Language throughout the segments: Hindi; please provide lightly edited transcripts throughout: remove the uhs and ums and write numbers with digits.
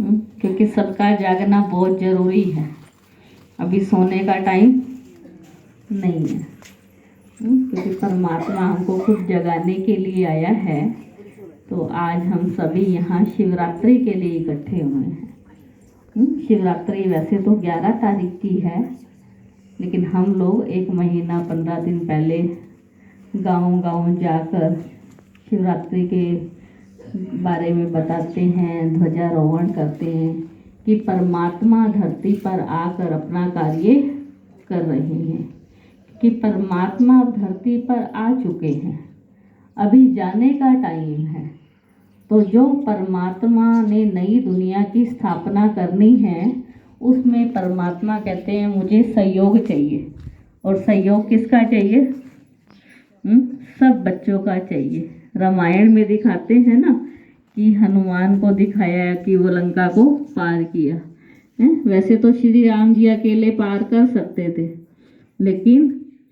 क्योंकि सबका जागना बहुत ज़रूरी है। अभी सोने का टाइम नहीं है। क्योंकि परमात्मा हमको खुद जगाने के लिए आया है। तो आज हम सभी यहाँ शिवरात्रि के लिए इकट्ठे हुए हैं। शिवरात्रि वैसे तो 11 तारीख की है, लेकिन हम लोग 1 महीना 15 दिन पहले गांव-गांव जाकर शिवरात्रि के बारे में बताते हैं, ध्वजारोहण करते हैं कि परमात्मा धरती पर आकर अपना कार्य कर रहे हैं, कि परमात्मा धरती पर आ चुके हैं। अभी जाने का टाइम है। तो जो परमात्मा ने नई दुनिया की स्थापना करनी है, उसमें परमात्मा कहते हैं मुझे सहयोग चाहिए। और सहयोग किसका चाहिए? सब बच्चों का चाहिए। रामायण में दिखाते हैं ना कि हनुमान को दिखाया कि वो लंका को पार किया है। वैसे तो श्री राम जी अकेले पार कर सकते थे, लेकिन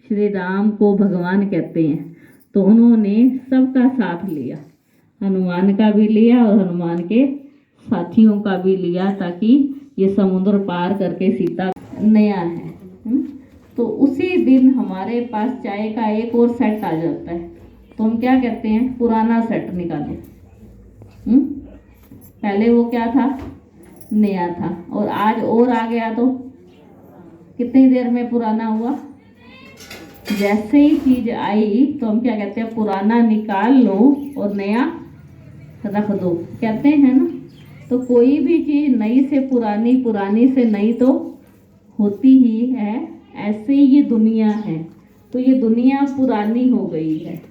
श्री राम को भगवान कहते हैं, तो उन्होंने सबका साथ लिया। हनुमान का भी लिया और हनुमान के साथियों का भी लिया, ताकि ये समुद्र पार करके सीता नया है। तो उसी दिन हमारे पास चाय का एक और सेट आ जाता है, तो हम क्या कहते हैं? पुराना सेट निकालें। पहले वो क्या था? नया था। और आज और आ गया तो कितनी देर में पुराना हुआ? जैसे ही चीज आई तो हम क्या कहते हैं? पुराना निकाल लो और नया रख दो, कहते हैं ना। तो कोई भी चीज नई से पुरानी, पुरानी से नई तो होती ही है। ऐसे ही ये दुनिया है। तो ये दुनिया पुरानी हो गई है।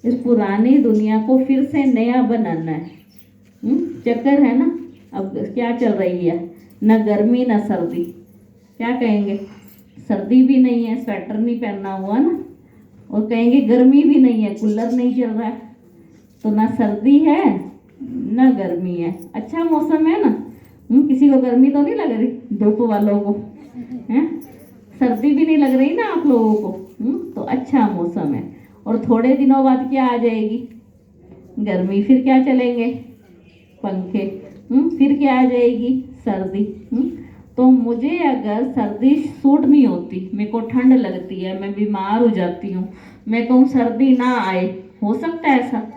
इस पुरानी दुनिया को फिर से नया बनाना है। चक्कर है ना। अब क्या चल रही है? न गर्मी न सर्दी। क्या कहेंगे? सर्दी भी नहीं है, स्वेटर नहीं पहनना हुआ ना। और कहेंगे गर्मी भी नहीं है, कूलर नहीं चल रहा है। तो ना सर्दी है न गर्मी है, अच्छा मौसम है ना। किसी को गर्मी तो नहीं लग रही? धूप वालों को है। सर्दी भी नहीं लग रही ना आप लोगों को। तो अच्छा मौसम है। और थोड़े दिनों बाद क्या आ जाएगी? गर्मी। फिर क्या चलेंगे? पंखे। फिर क्या आ जाएगी? सर्दी। तो मुझे अगर सर्दी सूट नहीं होती, मेरे को ठंड लगती है, मैं बीमार हो जाती हूँ, मैं कहूँ सर्दी ना आए, हो सकता है ऐसा?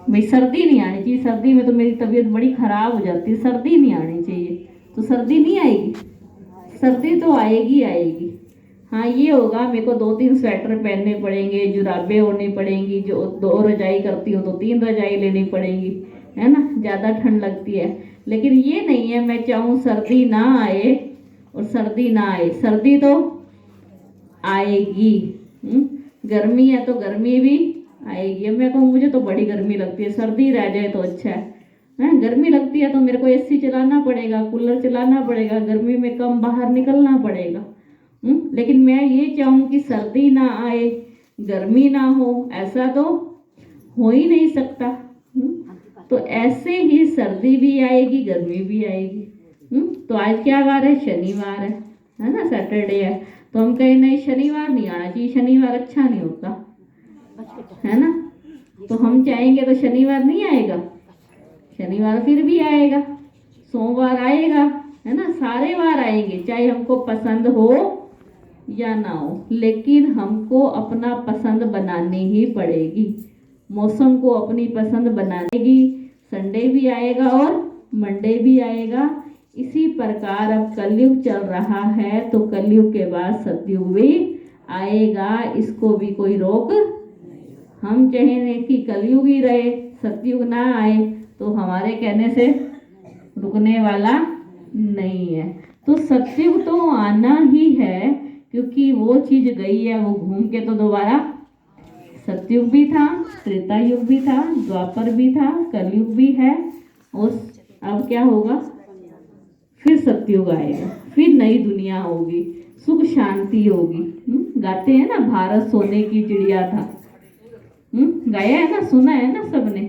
भाई सर्दी नहीं आनी चाहिए। सर्दी में तो मेरी तबीयत बड़ी खराब हो जाती है। सर्दी नहीं आनी चाहिए। तो सर्दी नहीं आएगी। सर्दी तो आएगी आएगी। हाँ, ये होगा मेरे को 2-3 स्वेटर पहनने पड़ेंगे, जुराबें ओढ़नी पड़ेंगी। जो 2 रजाई करती हो तो 3 रजाई लेनी पड़ेंगी, है ना। ज़्यादा ठंड लगती है। लेकिन ये नहीं है मैं चाहूँ सर्दी ना आए और सर्दी ना आए। सर्दी तो आएगी। गर्मी है तो गर्मी भी आएगी। अब मैं कहूँ मुझे तो बड़ी गर्मी लगती है, सर्दी रह जाए तो अच्छा है। गर्मी लगती है तो मेरे को एसी चलाना पड़ेगा, कूलर चलाना पड़ेगा, गर्मी में कम बाहर निकलना पड़ेगा। लेकिन मैं ये चाहूँ कि सर्दी ना आए, गर्मी ना हो, ऐसा तो हो ही नहीं सकता। तो ऐसे ही सर्दी भी आएगी, गर्मी भी आएगी। तो आज क्या वार है? शनिवार है ना, सैटरडे है। तो हम कहें नहीं, शनिवार नहीं आना चाहिए, शनिवार अच्छा नहीं होता, है ना। तो हम चाहेंगे तो शनिवार नहीं आएगा, शनिवार फिर भी आएगा, सोमवार आएगा, है ना। सारे वार आएंगे, चाहे हमको पसंद हो या ना हो, लेकिन हमको अपना पसंद बनानी ही पड़ेगी। मौसम को अपनी पसंद बनानेगी। संडे भी आएगा और मंडे भी आएगा। इसी प्रकार अब कलयुग चल रहा है, तो कलयुग के बाद सतयुग भी आएगा। इसको भी कोई रोक, हम चाहेंगे कि कलयुग ही रहे, सतयुग ना आए, तो हमारे कहने से रुकने वाला नहीं है। तो सतयुग तो आना ही है, क्योंकि वो चीज गई है, वो घूम के तो दोबारा। सतयुग भी था, त्रेता युग भी था, द्वापर भी था, कलयुग भी है। और अब क्या होगा? फिर सतयुग आएगा, फिर नई दुनिया होगी, सुख शांति होगी। गाते हैं ना, भारत सोने की चिड़िया था। गाया है ना, सुना है ना सबने।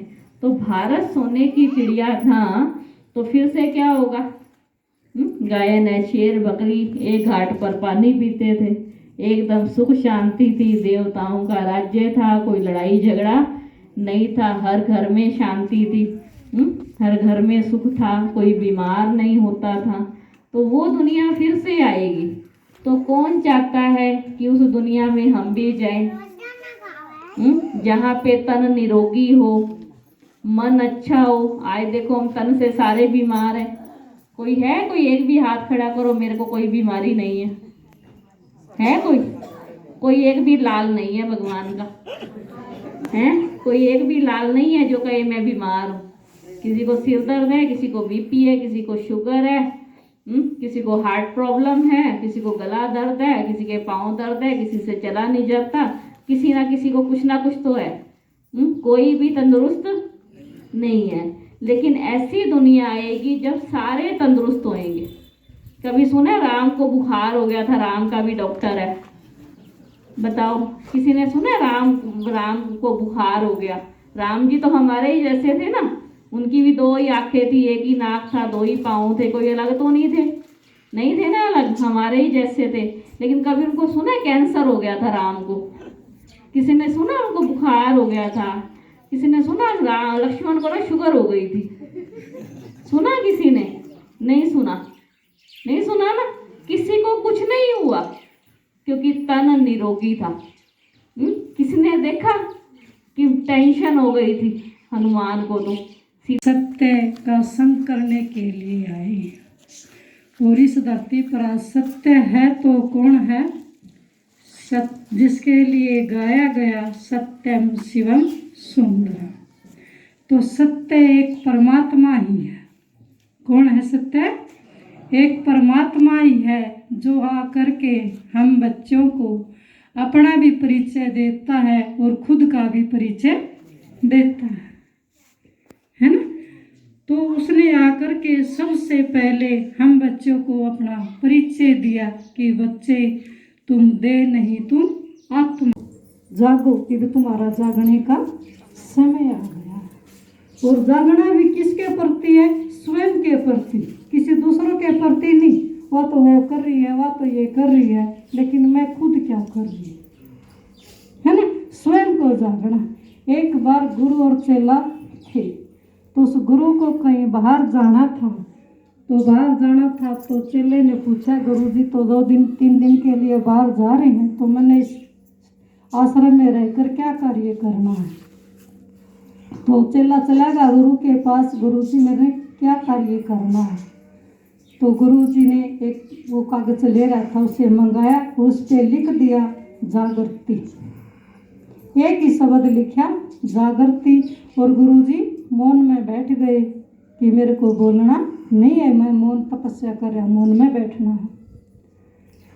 तो भारत सोने की चिड़िया था, तो फिर से क्या होगा? गायन है, शेर बकरी एक घाट पर पानी पीते थे, एकदम सुख शांति थी, देवताओं का राज्य था, कोई लड़ाई झगड़ा नहीं था, हर घर में शांति थी। हर घर में सुख था, कोई बीमार नहीं होता था। तो वो दुनिया फिर से आएगी। तो कौन चाहता है कि उस दुनिया में हम भी जाएं, जहाँ पे तन निरोगी हो, मन अच्छा हो। आज देखो हम तन से सारे बीमार हैं। कोई है, कोई एक भी हाथ खड़ा करो, मेरे को कोई बीमारी नहीं है कोई? कोई एक भी लाल नहीं है भगवान का, है कोई एक भी लाल नहीं है जो कहे मैं बीमार हूँ। किसी को सिर दर्द है, किसी को बीपी है, किसी को शुगर है, किसी को हार्ट प्रॉब्लम है, किसी को गला दर्द है, किसी के पाँव दर्द है, किसी से चला नहीं जाता, किसी ना किसी को कुछ ना कुछ तो है। कोई भी तंदुरुस्त नहीं है। लेकिन ऐसी दुनिया आएगी जब सारे तंदुरुस्त होंगे। कभी सुना राम को बुखार हो गया था, राम का भी डॉक्टर है, बताओ किसी ने सुना राम को बुखार हो गया? राम जी तो हमारे ही जैसे थे ना, उनकी भी दो ही आंखें थी, एक ही नाक था, दो ही पाँव थे, कोई अलग तो नहीं थे ना, अलग हमारे ही जैसे थे। लेकिन कभी उनको सुना कैंसर हो गया था राम को? किसी ने सुना उनको बुखार हो गया था? किसी ने सुना लक्ष्मण को ना शुगर हो गई थी? सुना किसी ने? नहीं सुना ना। किसी को कुछ नहीं हुआ क्योंकि तन निरोगी था। किसी ने देखा कि टेंशन हो गई थी हनुमान को? तो सत्य का संग करने के लिए आए हैं। और इस धरती पर सत्य है तो कौन है? जिसके लिए गाया गया सत्यम शिवम सुंदरम। तो सत्य एक परमात्मा ही है। कौन है सत्य? एक परमात्मा ही है जो आकर के हम बच्चों को अपना भी परिचय देता है और खुद का भी परिचय देता है ना। तो उसने आकर के सबसे पहले हम बच्चों को अपना परिचय दिया कि बच्चे तुम देह नहीं, तुम आत्मा। जागो कि तुम्हारा जागने का समय आ गया। और जागना भी किसके प्रति है? स्वयं के प्रति, किसी दूसरों के प्रति नहीं। वो कर रही है, वो तो ये कर रही है, लेकिन मैं खुद क्या कर रही है ना। स्वयं को जागना। एक बार गुरु और चेला थे, तो उस गुरु को कहीं बाहर जाना था। तो चेले ने पूछा, गुरु जी तो 2-3 दिन के लिए बाहर जा रहे हैं, तो मैंने इस आश्रम में रहकर क्या कार्य करना है? तो चेला चला गया गुरु के पास, गुरु जी मैंने क्या कार्य करना है? तो गुरु जी ने एक वो कागज ले रहा था, उसे मंगाया, उस पर लिख दिया जागृति। एक ही शब्द लिखा जागृति। और गुरु जी मौन में बैठ गए कि मेरे को बोलना नहीं है, मैं मौन तपस्या कर रहा, मौन में बैठना है।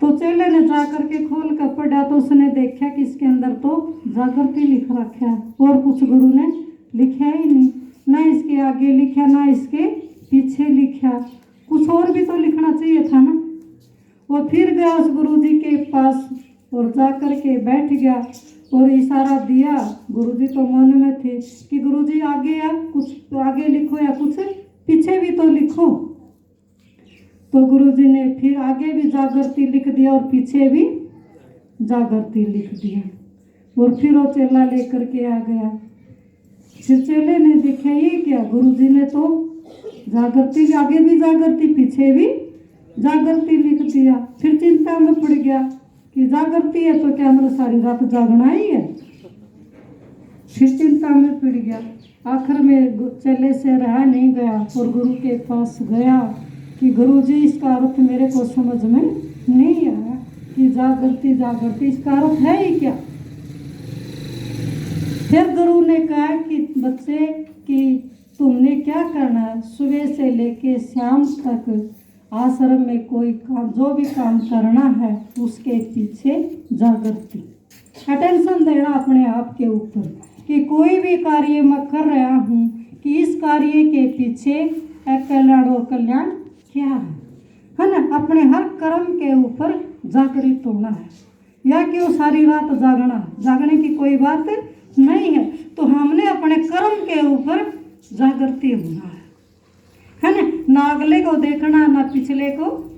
तो चेले ने जाकर के खोल कर पढ़ा, तो उसने देखा कि इसके अंदर तो जागृति लिख रखा है और कुछ गुरु ने लिखा ही नहीं। ना इसके आगे लिखा, ना इसके पीछे लिखा। कुछ और भी तो लिखना चाहिए था ना। वो फिर गया उस गुरु जी के पास और जाकर के बैठ गया और इशारा दिया। गुरु जी तो मन में थे कि गुरु जी आगे या कुछ तो आगे लिखो या कुछ पीछे भी तो लिखो। तो गुरु जी ने फिर आगे भी जागृति लिख दिया और पीछे भी जागृति लिख दिया। और फिर वो चेला लेकर के आ गया। फिर चेले ने देखा ये क्या, गुरु जी ने तो जागृति आगे भी जागृति पीछे भी जागृति लिख दिया। फिर चिंता में पड़ गया कि जागृति है तो क्या मैंने सारी रात जागना ही है? फिर चिंता में पड़ गया। आखिर में चेले से रहा नहीं गया और गुरु के पास गया कि गुरु जी इसका अर्थ मेरे को समझ में नहीं आया कि जागृति इसका अर्थ है ही क्या? फिर गुरु ने कहा कि बच्चे कि तुमने क्या करना है, सुबह से लेके शाम तक आश्रम में कोई काम, जो भी काम करना है उसके पीछे जागृति, अटेंशन देना अपने आप के ऊपर कि कोई भी कार्य मैं कर रहा हूँ कि इस कार्य के पीछे कल्याण और कल्याण क्या है ना। अपने हर कर्म के ऊपर जागृत होना है, या कि वो सारी रात जागने की कोई बात नहीं है। तो हमने अपने कर्म के ऊपर जागृति होना है ना। ना अगले को देखना, ना पिछले को